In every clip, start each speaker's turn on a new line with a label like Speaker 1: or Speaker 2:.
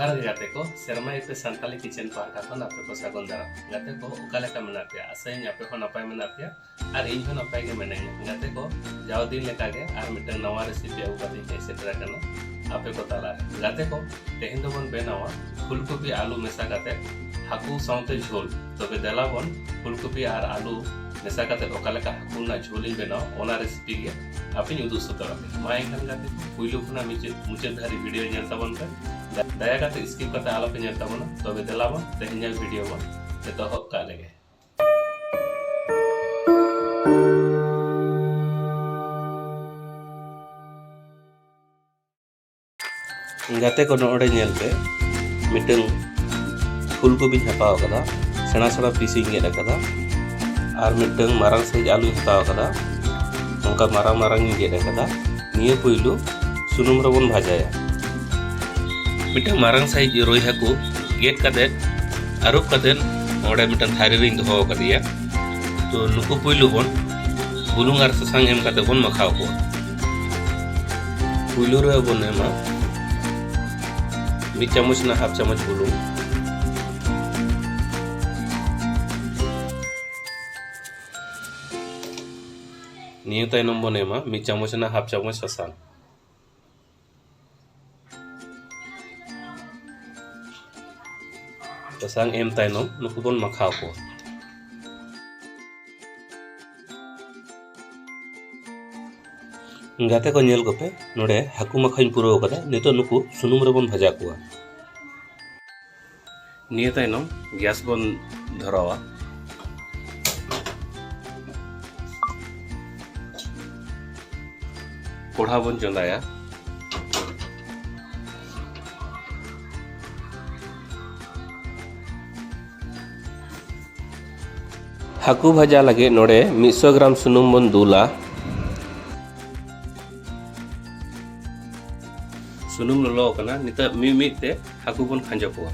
Speaker 1: जोहार गे गाते को सेरमा पे सानताली किचन पार्टा खन आपे को सागन दारा गाते को ओकालेका मेना पे आसाइन आपे को नपाय मेना पे और इन हो नपाय गे मेने गाते को जाव दिन लेका गे और मिटन नवा रेसिपी आउ कादी के सेटरा कना आपे को ताला गाते को तेहेन दो बन बेनावा फुलकोपी आलू मेसा गाते हाकू साउते झोल तबे देला बन फुलकोपी और आलू मेसा गाते ओकालेका हाकू ना झोल बेनाव ओना रेसिपी गे आपे उदु सतरा मा एखान गाते पुइलु खुना मुचे धारी वीडियो नेल ताबन पे दया करते स्किप करते आलो पे नेल ताबन तबे देला बन तेहेन वीडियो बन एतहब का लेगे गाते को नोडे नेल पे मिटन फुलकोबी हताव कदा सेना सेना पीसिंग गेद कदा और मिटन मारांग साइज आलू हताव कदा उनका मारांग मारांग गेद कदा निये पुइलु सुनुम रबन भाजाया मिटन मारांग साइज रोई हाकू गेद कदे आरुप कदे ओडे मिटन थारी रिंग दो कदिया तो नुकु पुइलु बन बुलुंग और ससांग एम कदे बन मखाव को पुइलु रे बन एमा मिड चामच ना हाफ चामच बुलुंग निये तायनम बन एमा मिड चामच ना हाफ चामच ससांग ससांग एम तायनम नुकु बन मखाव को गाते को नेल गोपे नोडे हाकू मखाइन पुरो कदा नितो नुकु सुनुम रे बन भाजा कुआ निये तायनम गैस बन धरावा कोढ़ा बन चंदाया हाकू भाजा लगे नोडे 100 ग्राम सुनुम बन दूला सुनुम लो कना निता मिमित ते हाकू बन खांजा पुआ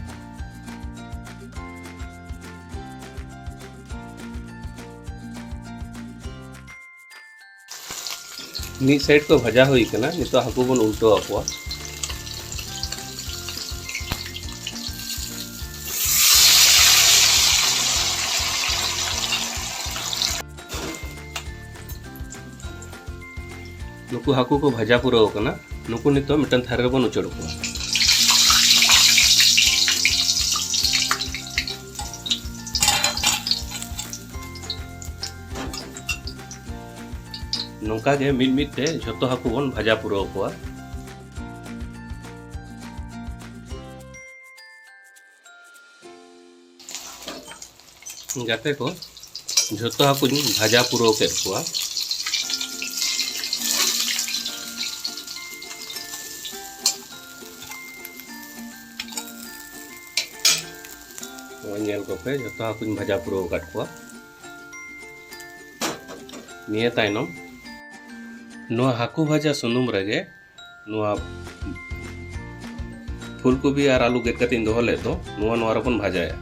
Speaker 1: मी साइड को भजा हुई कना निता हाकू बन उल्टो आपुआ नुकु हाकू को भजा पुरो कना नुकु नितो मिटन थारे रे बन उचड़ को नौका गे मिड मिड ते झोतो हाकू बन भजा पुरो को गाते को झोतो हाकू भजा पुरो के को नेल कोपे जतो हाकुन भाजा पुरो काट को निये तायनम नो हाकू भाजा सुनुम रगे नो फुलकोबी और आलू गेट कतिन दोहले तो नो नो रपन भाजाया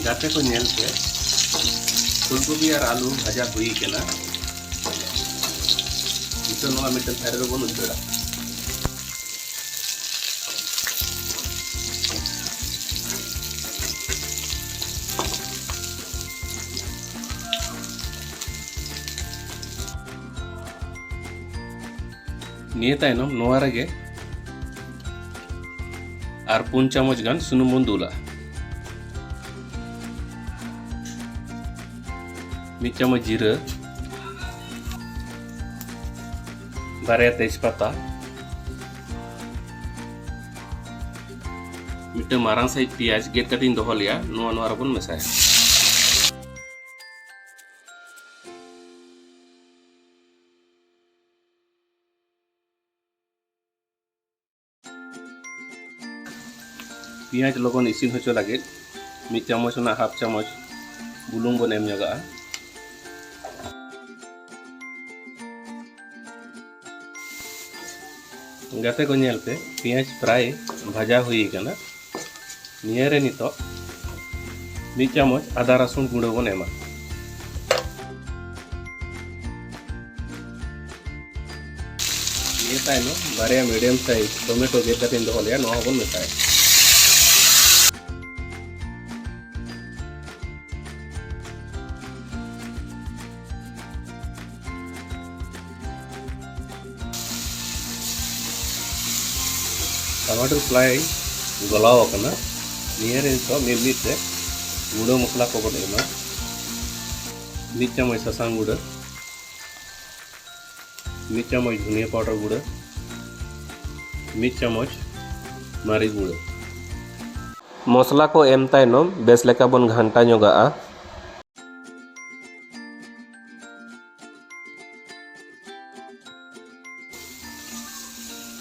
Speaker 1: गाते को नेल पे फुलकोबी और आलू भाजा हुई के ना इतो नवा मिटन थारे रे बन उचड़ा निये तायनम नवा रगे और 4 चामच गान सुनुम बन दूला 1 चामच जीरा बारे तेजपत्ता मिट्टे मारांग साइज पियाज गेट कटिंग दोहो लिया नुआ नुआ रबन मेसाया पियाज लगन इसिन होचो लगे 1 चामच ना हाफ चामच बुलुंग बन एम जगह गाते को नेल पे पियाज प्राय भाजा हुई कना निये रे नितो मिद चामच आदा रसुन गुंडो बन एमा ये ताइनो बारे मीडियम साइज टोमेटो गेट कते दो लिया नो बन मेसाय टमाटर फ्राई गलाव कना निये रे तो मिद से गुड़ो मसला को बन एमा मिद चामच ससांग गुड़ मिद चामच धनिया पाउडर गुड़ मिद चामच मारी गुड़ मसला को एम तायनम बेस लेका बन घंटा जोगा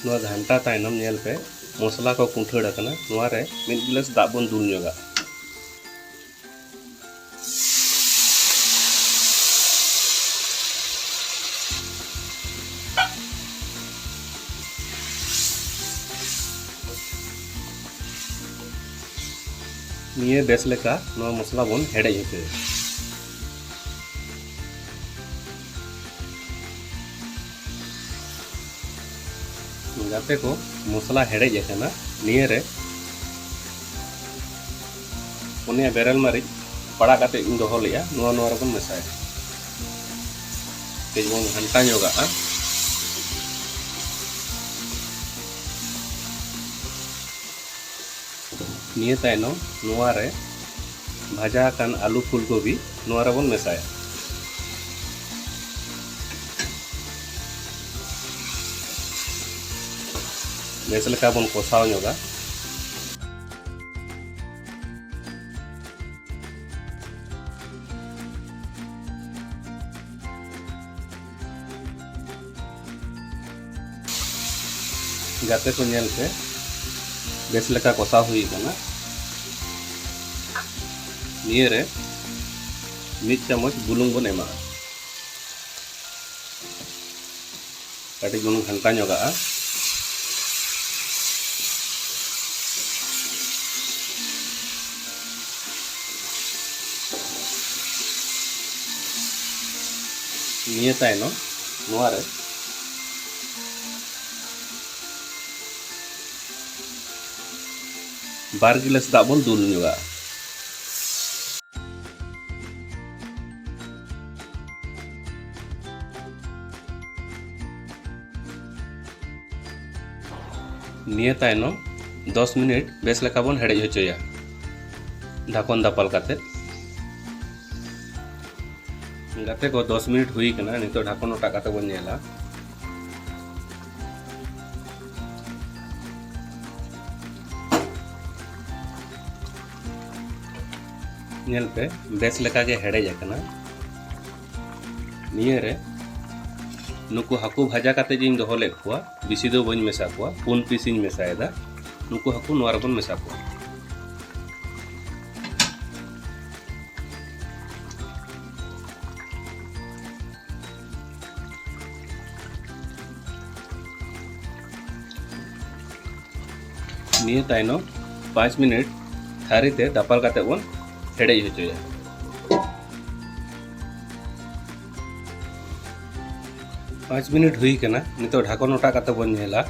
Speaker 1: घंटा तायनम नेल पे मसला को कुंठड़ कना नोआ रे मिद गिलास दाग बन दुल जोगा निये बेस लेका नोआ मसला बन हेडे होते गाते को मसला हेडे जेकना निये रे उन्हें बेरल मारी पड़ा काते इन दोहो लिया नोआ नोआ रे बन मेसाय तेज बन घंटा जोगा निये तायनो नोआ रे भाजा कान आलू फूलकोबी नोआ रे बन मेसाय बेस लेका बन कोसाव जोगा गाते को नेल पे बेस लेका कोसाव हुई कना निये रे मिद चामच बुलुंग बन एमा काटी बन घंटा जोगा निये तायनो नोआ रे बार गिलास दाग बन दुल जोगा निये तायनो 10 मिनट बेस लेका बन हेडे होचोया ढाकन दापाल काते गाते को 10 मिनट हुई कना नितो ढाकन ओटा काते बन नेला नेल पे बेस लेका के हेडे जकना निये रे नुकु हाकु भाजा काते जिन दोहो ले खुआ बिसी दो बन मेसा खुआ 4 पीस इन मेसायदा नुकु हाकु नोआ रे बन मेसा खुआ निये तायनो 5 मिनट थारी ते दापाल काते बन हेडे होचोया 5 मिनट हुई कना नितो ढाकन ओटा काते बन नेला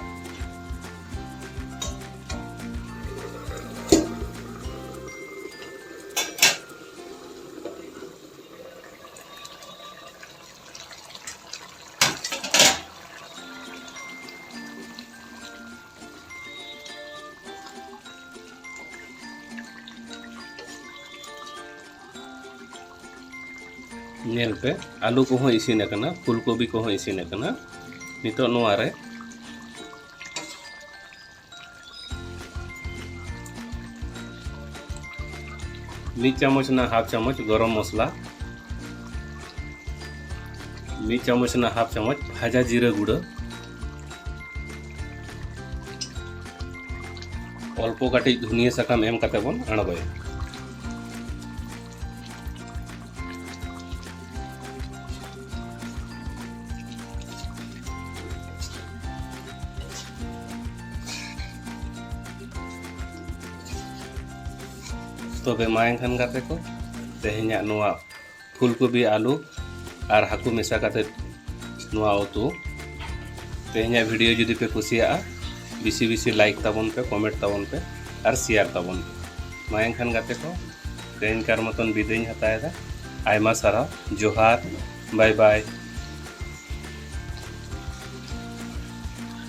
Speaker 1: नेल पे आलू को हो इसिन कना फूलकोबी को हो इसिन कना नितो नोआ रे मिद चामच ना हाफ चामच गरम मसला मिद चामच ना हाफ चामच भाजा जीरा गुड़ अल्प काटी धनिया साकाम एम काते बन आणबाय तबे मा एनखान गाते को तेहेन्या नोआ फुलकोबी आलू और हाकू मेसा काते नोआ उतु तेहेन्या वीडियो जुदी पे कुसिया बिसी बिसी लाइक ताबन पे कमेंट ताबन पे और शेयर ताबन पे मा एनखान गाते को तेहेनकार मतन बिदाय हताएदा आयमा सारा जोहार बाय बाय।